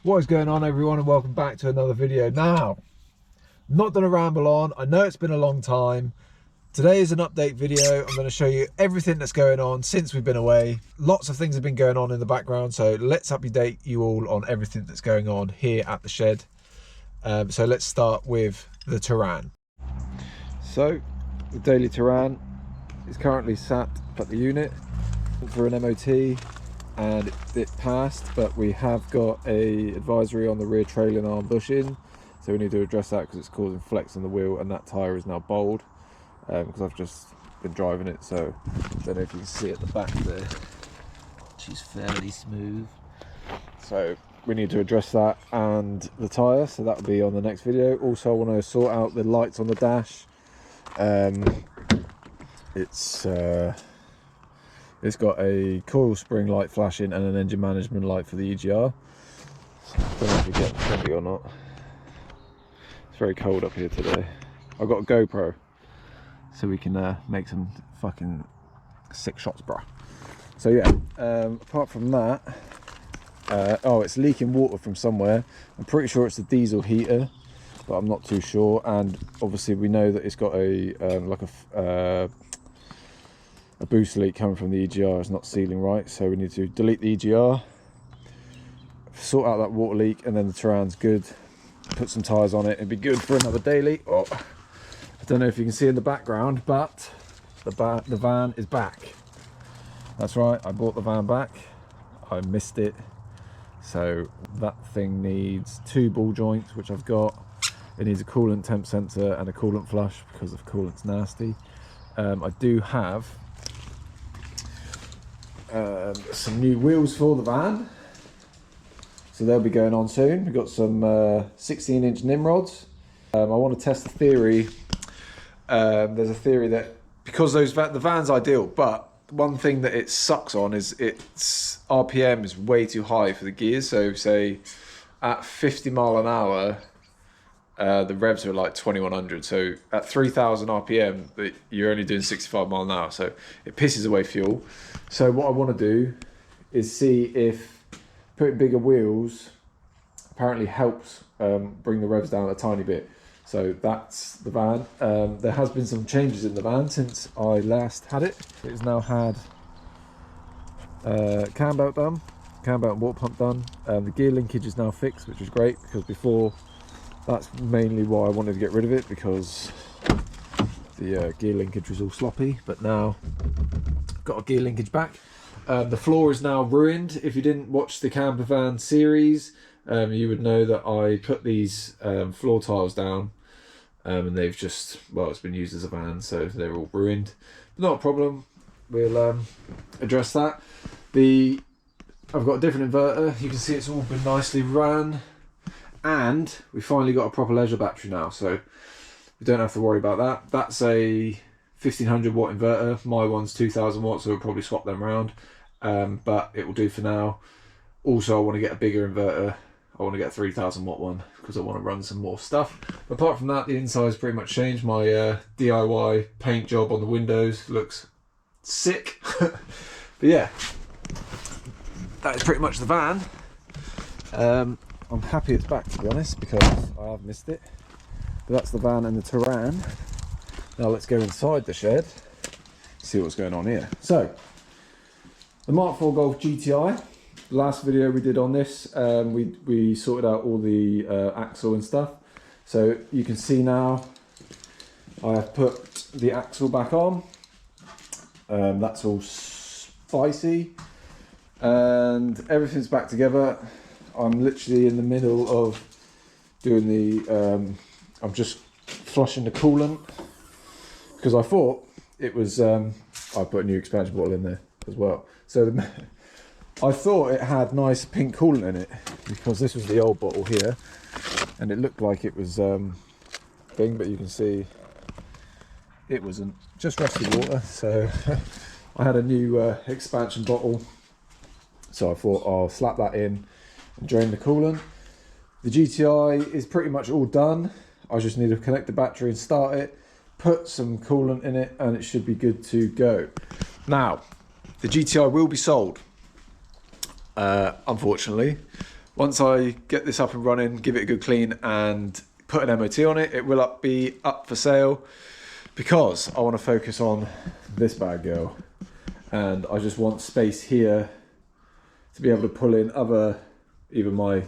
What is going on, everyone, and welcome back to another video. Now, I'm not going to ramble on. I know it's been a long time. Today is an update video. I'm going to show you everything that's going on since we've been away. Lots of things have been going on in the background, so let's update you all on everything that's going on here at the shed. So let's start with the Turan. So the daily Turan is currently sat at the unit for an MOT. And it passed, but we have got a advisory on the rear trailing arm bushing, so we need to address that because it's causing flex on the wheel, and that tyre is now bowled because I've just been driving it, so I don't know if you can see at the back there, she's fairly smooth. So we need to address that and the tyre, so that'll be on the next video. Also, I want to sort out the lights on the dash. It's got a coil spring light flashing and an engine management light for the EGR. I don't know if you get heavy or not. It's very cold up here today. I've got a GoPro, so we can make some fucking sick shots, bruh. So yeah, apart from that, oh, it's leaking water from somewhere. I'm pretty sure it's the diesel heater, but I'm not too sure. And obviously we know that it's got a a boost leak coming from the EGR. Is not sealing right, so we need to delete the EGR, sort out that water leak, and then the Turan's good. Put some tyres on it, it'd be good for another daily. Oh, I don't know if you can see in the background, but the van is back. That's right, I bought the van back. I missed it, so that thing needs 2 ball joints, which I've got. It needs a coolant temp sensor and a coolant flush because the coolant's nasty. I do have some new wheels for the van, so they'll be going on soon. We've got some 16-inch Nimrods. I want to test the theory. There's a theory that because the van's ideal, but one thing that it sucks on is its RPM is way too high for the gears. So say at 50 mile an hour, the revs are like 2100, so at 3000 RPM you're only doing 65 mile an hour, so it pisses away fuel. So what I want to do is see if putting bigger wheels apparently helps bring the revs down a tiny bit. So that's the van. There has been some changes in the van since I last had it. It's now had cam belt done, cam belt and water pump done. The gear linkage is now fixed, which is great, because before, that's mainly why I wanted to get rid of it, because the gear linkage was all sloppy. But now got a gear linkage back. The floor is now ruined. If you didn't watch the camper van series, you would know that I put these floor tiles down, and they've just, well, it's been used as a van, so they're all ruined. Not a problem, we'll address that. I've got a different inverter. You can see it's all been nicely run. And we finally got a proper leisure battery now, so we don't have to worry about that. That's a 1500 watt inverter. My one's 2000 watts, so we'll probably swap them around, but it will do for now. Also, I want to get a bigger inverter. I want to get a 3000 watt one because I want to run some more stuff. Apart from that, the inside's pretty much changed. My DIY paint job on the windows looks sick. But yeah, that is pretty much the van. I'm happy it's back, to be honest, because I have missed it. But that's the van and the Turan. Now let's go inside the shed, see what's going on here. So, the Mark IV Golf GTI. Last video we did on this, we sorted out all the axle and stuff. So you can see now I have put the axle back on. That's all spicy, and everything's back together. I'm literally in the middle of doing the, I'm just flushing the coolant, because I thought it was, I put a new expansion bottle in there as well. So I thought it had nice pink coolant in it, because this was the old bottle here, and it looked like it was thing, but you can see it wasn't, just rusty water. So I had a new expansion bottle, so I thought I'll slap that in and drain the coolant. The GTI is pretty much all done. I just need to connect the battery and start it, put some coolant in it, and it should be good to go. Now, the GTI will be sold, unfortunately. Once I get this up and running, give it a good clean and put an MOT on it, it will be up for sale, because I want to focus on this bad girl. And I just want space here to be able to pull in other, even my,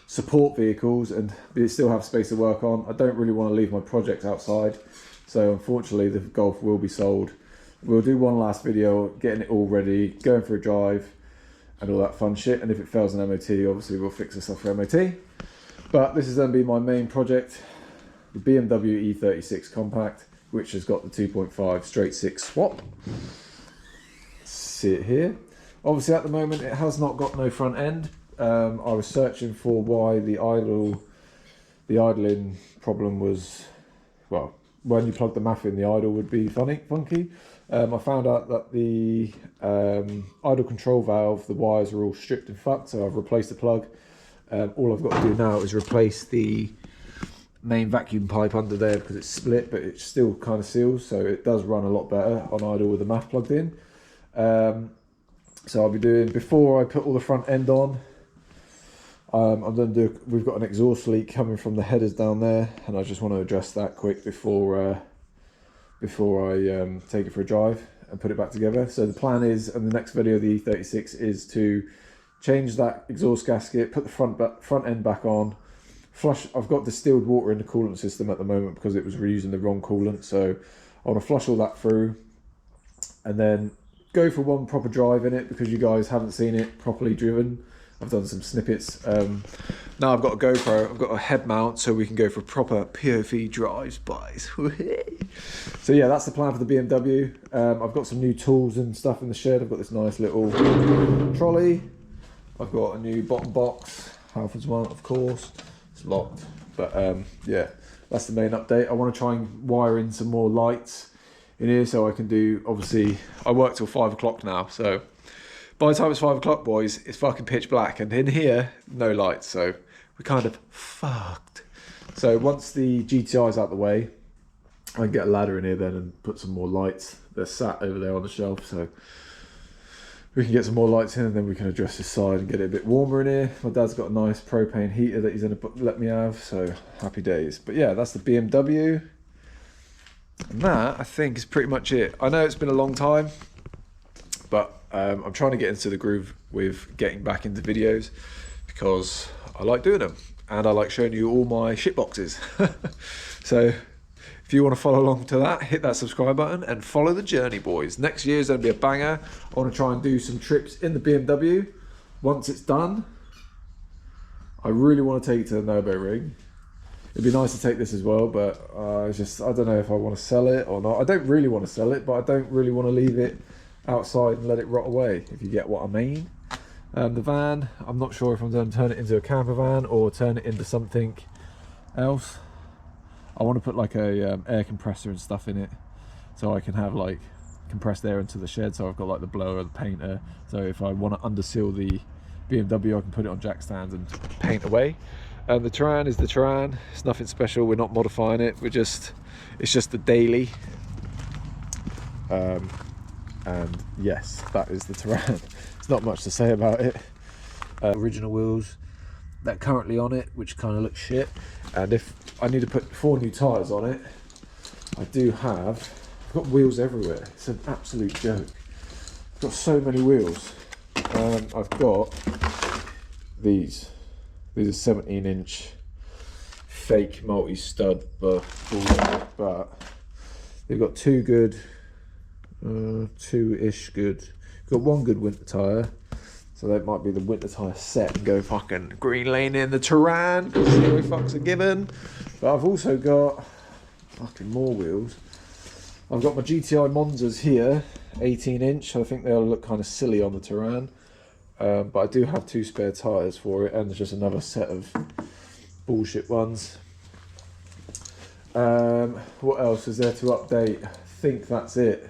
support vehicles, and still have space to work on. I don't really want to leave my project outside. So unfortunately the Golf will be sold. We'll do one last video, getting it all ready, going for a drive and all that fun shit. And if it fails an MOT, obviously we'll fix this up for MOT. But this is going to be my main project, the BMW E36 Compact, which has got the 2.5 straight 6 swap. See it here. Obviously at the moment it has not got no front end. I was searching for why the idling problem was, well, when you plug the MAF in, the idle would be funky. I found out that the idle control valve, the wires are all stripped and fucked, so I've replaced the plug. All I've got to do now is replace the main vacuum pipe under there, because it's split, but it still kind of seals, so it does run a lot better on idle with the MAF plugged in. So I'll be doing, before I put all the front end on, I'm going to do, we've got an exhaust leak coming from the headers down there, and I just want to address that quick before I take it for a drive and put it back together. So the plan is, in the next video of the E36, is to change that exhaust gasket, put the front end back on, flush. I've got distilled water in the coolant system at the moment because it was reusing the wrong coolant, so I want to flush all that through and then go for one proper drive in it, because you guys haven't seen it properly driven. I've done some snippets. Now I've got a GoPro, I've got a head mount, so we can go for proper POV drives, boys. So yeah, that's the plan for the BMW. I've got some new tools and stuff in the shed. I've got this nice little trolley. I've got a new bottom box, Halford's one, of course. It's locked, but yeah, that's the main update. I want to try and wire in some more lights in here, so I can do, obviously, I work till 5 o'clock now, so by the time it's 5 o'clock, boys, it's fucking pitch black, and in here, no lights, so we're kind of fucked. So once the GTI's out the way, I can get a ladder in here then and put some more lights. They're sat over there on the shelf, so we can get some more lights in, and then we can address this side and get it a bit warmer in here. My dad's got a nice propane heater that he's going to let me have, so happy days. But yeah, that's the BMW. And that, I think, is pretty much it. I know it's been a long time, but I'm trying to get into the groove with getting back into videos, because I like doing them and I like showing you all my shit boxes. So if you want to follow along to that, hit that subscribe button and follow the journey, boys. Next year is going to be a banger. I want to try and do some trips in the BMW. Once it's done, I really want to take it to the Nürburgring. It'd be nice to take this as well, but I don't know if I want to sell it or not. I don't really want to sell it, but I don't really want to leave it outside and let it rot away, if you get what I mean. The van, I'm not sure if I'm going to turn it into a camper van or turn it into something else. I want to put like a air compressor and stuff in it, so I can have like compressed air into the shed, so I've got like the blower, the painter, so if I want to underseal the BMW, I can put it on jack stands and paint away. And the Terrain is the Terrain. It's nothing special, we're not modifying it, it's just the daily. And yes, that is the Terrain. There's not much to say about it. Original wheels that are currently on it, which kind of look shit. And if I need to put 4 new tyres on it, I've got wheels everywhere. It's an absolute joke. I've got so many wheels. I've got these. These are 17-inch fake multi-stud, but they've got 2 good, 2-ish good. Got 1 good winter tyre, so that might be the winter tyre set and go fucking green lane in the Terrain, because zero fucks are given. But I've also got fucking more wheels. I've got my GTI Monzas here, 18-inch. I think they'll look kind of silly on the Terrain. But I do have 2 spare tyres for it, and there's just another set of bullshit ones. What else is there to update? I think that's it.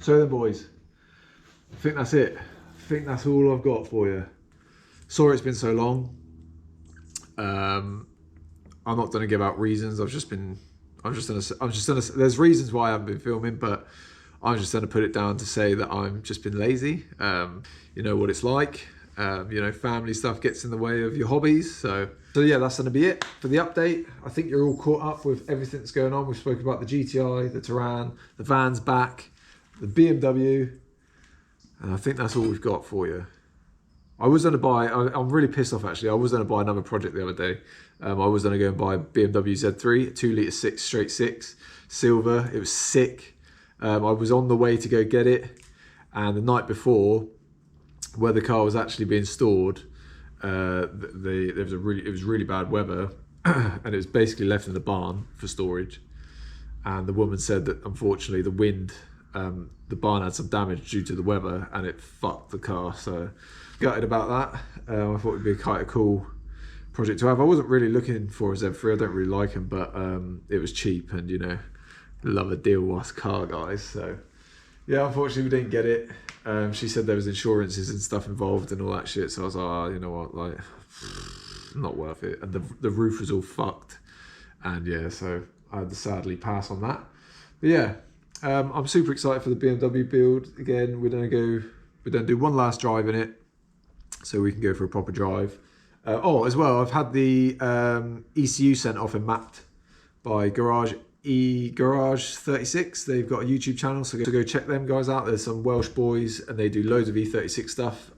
So then, boys, I think that's it. I think that's all I've got for you. Sorry it's been so long. I'm not going to give out reasons. There's reasons why I haven't been filming, but I'm just going to put it down to say that I've just been lazy. You know what it's like. You know, family stuff gets in the way of your hobbies. So yeah, that's going to be it for the update. I think you're all caught up with everything that's going on. We spoke about the GTI, the Touran, the van's back, the BMW, and I think that's all we've got for you. I was going to buy, I'm really pissed off actually, I was going to buy another project the other day. I was going to go and buy a BMW Z3, 2.6 litre straight 6, silver. It was sick. I was on the way to go get it, and the night before, where the car was actually being stored, it was really bad weather, and it was basically left in the barn for storage. And the woman said that unfortunately the wind, the barn had some damage due to the weather, and it fucked the car. So gutted about that. I thought it'd be quite a cool project to have. I wasn't really looking for a Z3. I don't really like them, but it was cheap, and you know, love a deal with us car guys. So yeah, unfortunately we didn't get it. She said there was insurances and stuff involved and all that shit. So I was like, oh, you know what, like, not worth it. And the roof was all fucked. And yeah, so I had to sadly pass on that. But yeah, I'm super excited for the BMW build. Again, we're gonna do one last drive in it, so we can go for a proper drive. As well, I've had the ECU sent off and mapped by Garage 36. They've got a YouTube channel, so go check them guys out. There's some Welsh boys, and they do loads of E36 stuff.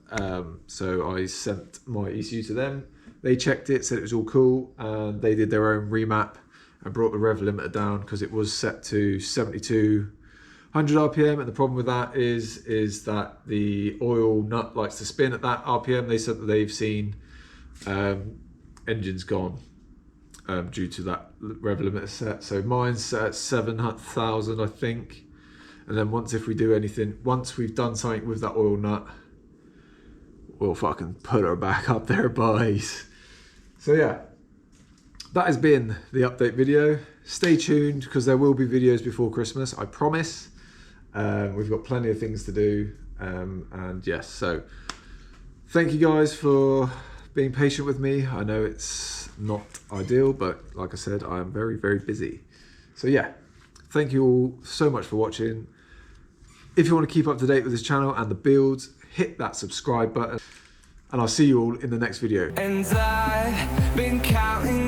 So I sent my ECU to them. They checked it, said it was all cool, and they did their own remap and brought the rev limiter down because it was set to 7200 RPM. And the problem with that is that the oil nut likes to spin at that RPM. They said that they've seen engines gone due to that rev limiter set. So mine's set at 7,000, I think. And then once we've done something with that oil nut, we'll fucking put her back up there, boys. So yeah, that has been the update video. Stay tuned, because there will be videos before Christmas, I promise. We've got plenty of things to do. And yes, so thank you guys for being patient with me. I know it's not ideal, but like I said, I am very, very busy. So yeah, thank you all so much for watching. If you want to keep up to date with this channel and the builds, hit that subscribe button, and I'll see you all in the next video. And I've been counting